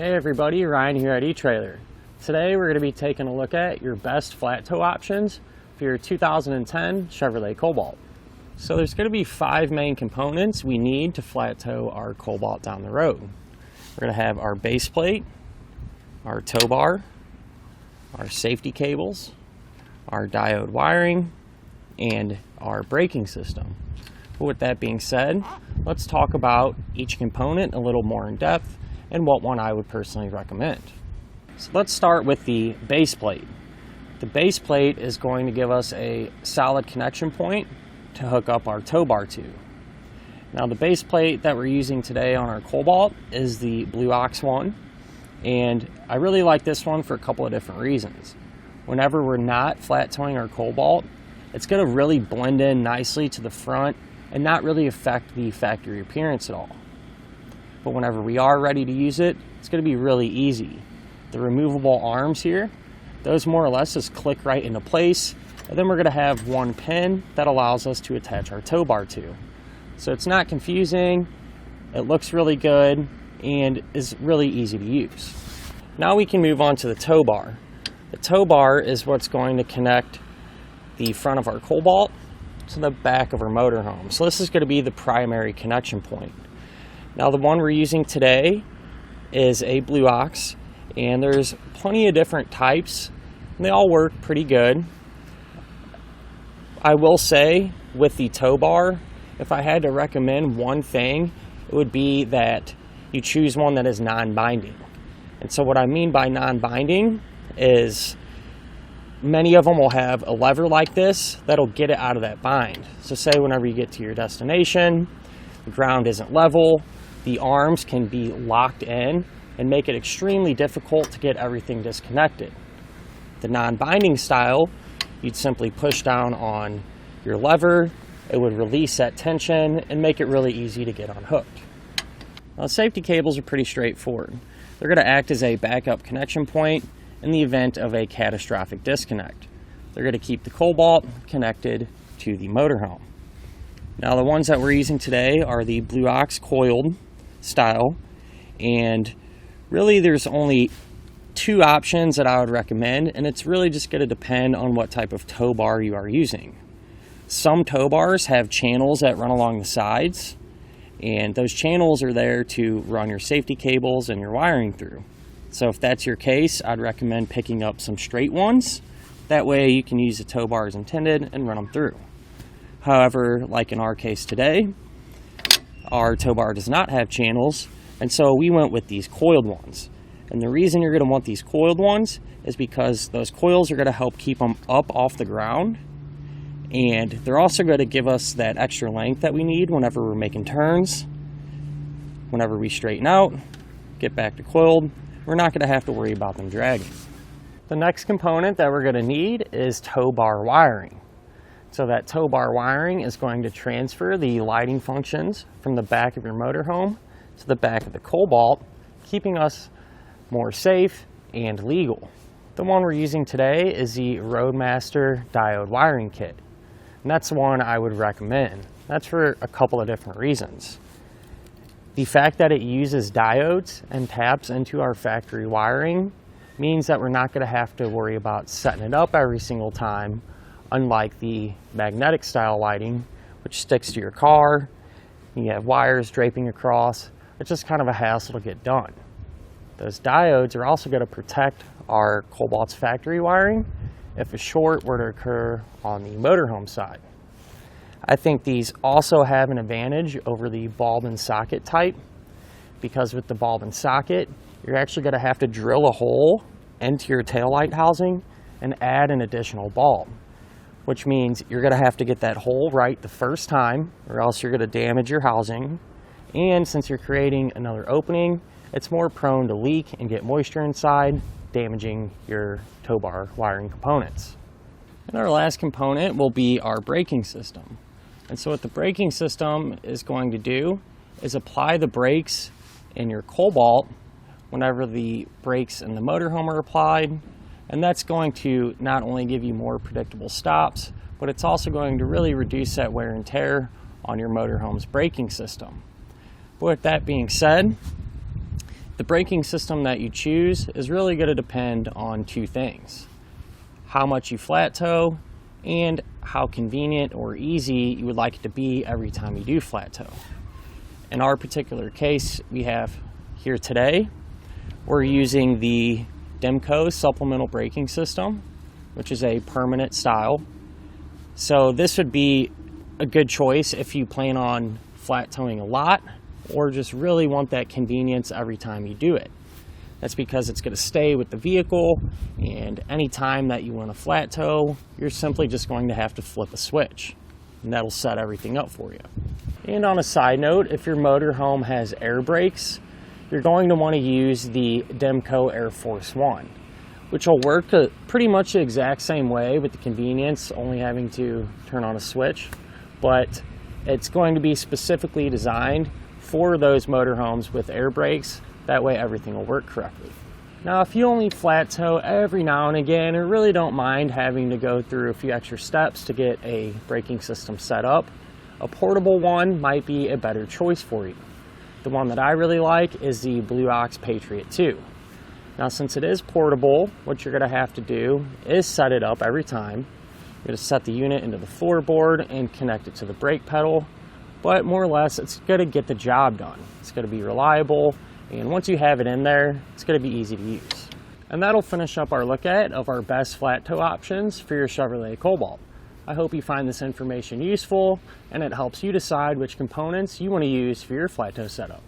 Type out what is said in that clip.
Hey everybody, Ryan here at etrailer. Today we're going to be taking a look at your best flat tow options for your 2010 Chevrolet Cobalt. So there's going to be 5 main components we need to flat tow our Cobalt down the road. We're going to have our base plate, our tow bar, our safety cables, our diode wiring, and our braking system. But with that being said, let's talk about each component a little more in depth and what one I would personally recommend. So let's start with the base plate. The base plate is going to give us a solid connection point to hook up our tow bar to. Now the base plate that we're using today on our Cobalt is the Blue Ox one, and I really like this one for a couple of different reasons. Whenever we're not flat towing our Cobalt, it's going to really blend in nicely to the front and not really affect the factory appearance at all. But whenever we are ready to use it, it's going to be really easy. The removable arms here, those more or less just click right into place, and then we're going to have one pin that allows us to attach our tow bar to. So it's not confusing, it looks really good, and is really easy to use. Now we can move on to the tow bar. The tow bar is what's going to connect the front of our Cobalt to the back of our motorhome. So this is going to be the primary connection point. Now the one we're using today is a Blue Ox, and there's plenty of different types, and they all work pretty good. I will say with the tow bar, if I had to recommend one thing, it would be that you choose one that is non-binding. And so what I mean by non-binding is many of them will have a lever like this that'll get it out of that bind. So say whenever you get to your destination, the ground isn't level, the arms can be locked in and make it extremely difficult to get everything disconnected. The non-binding style, you'd simply push down on your lever, it would release that tension and make it really easy to get unhooked. Now, safety cables are pretty straightforward. They're going to act as a backup connection point in the event of a catastrophic disconnect. They're going to keep the Cobalt connected to the motorhome. Now the ones that we're using today are the Blue Ox coiled style, and really there's only 2 options that I would recommend, and it's really just going to depend on what type of tow bar you are using. Some tow bars have channels that run along the sides, and those channels are there to run your safety cables and your wiring through. So if that's your case, I'd recommend picking up some straight ones. That way you can use the tow bar as intended and run them through. However, like in our case today, our tow bar does not have channels, and so we went with these coiled ones. And the reason you're going to want these coiled ones is because those coils are going to help keep them up off the ground, and they're also going to give us that extra length that we need whenever we're making turns. Whenever we straighten out, get back to coiled, we're not going to have to worry about them dragging. The next component that we're going to need is tow bar wiring. So that tow bar wiring is going to transfer the lighting functions from the back of your motorhome to the back of the Cobalt, keeping us more safe and legal. The one we're using today is the Roadmaster diode wiring kit, and that's the one I would recommend. That's for a couple of different reasons. The fact that it uses diodes and taps into our factory wiring means that we're not going to have to worry about setting it up every single time, unlike the magnetic style lighting, which sticks to your car. You have wires draping across. It's just kind of a hassle to get done. Those diodes are also going to protect our Cobalt's factory wiring if a short were to occur on the motorhome side. I think these also have an advantage over the bulb and socket type, because with the bulb and socket, you're actually going to have to drill a hole into your taillight housing and add an additional bulb, which means you're going to have to get that hole right the first time, or else you're going to damage your housing. And since you're creating another opening, it's more prone to leak and get moisture inside, damaging your tow bar wiring components. And our last component will be our braking system. And so what the braking system is going to do is apply the brakes in your Cobalt whenever the brakes in the motorhome are applied. And that's going to not only give you more predictable stops, but it's also going to really reduce that wear and tear on your motorhome's braking system. But with that being said, The braking system that you choose is really going to depend on two things: how much you flat tow and how convenient or easy you would like it to be every time you do flat tow. In our particular case we have here today, we're using the DEMCO supplemental braking system, which is a permanent style. So this would be a good choice if you plan on flat towing a lot or just really want that convenience every time you do it. That's because it's going to stay with the vehicle, and any time that you want to flat tow, you're simply just going to have to flip a switch, and that'll set everything up for you. And on a side note, if your motorhome has air brakes, you're going to want to use the DEMCO Air Force One, which will work pretty much the exact same way with the convenience, only having to turn on a switch, but it's going to be specifically designed for those motorhomes with air brakes. That way everything will work correctly. Now, if you only flat tow every now and again and really don't mind having to go through a few extra steps to get a braking system set up, a portable one might be a better choice for you. The one that I really like is the Blue Ox Patriot 2. Now, since it is portable, what you're going to have to do is set it up every time. You're going to set the unit into the floorboard and connect it to the brake pedal, but more or less it's going to get the job done. It's going to be reliable, and once you have it in there, it's going to be easy to use. And that'll finish up our look at of our best flat tow options for your Chevrolet Cobalt. I hope you find this information useful and it helps you decide which components you want to use for your flat tow setup.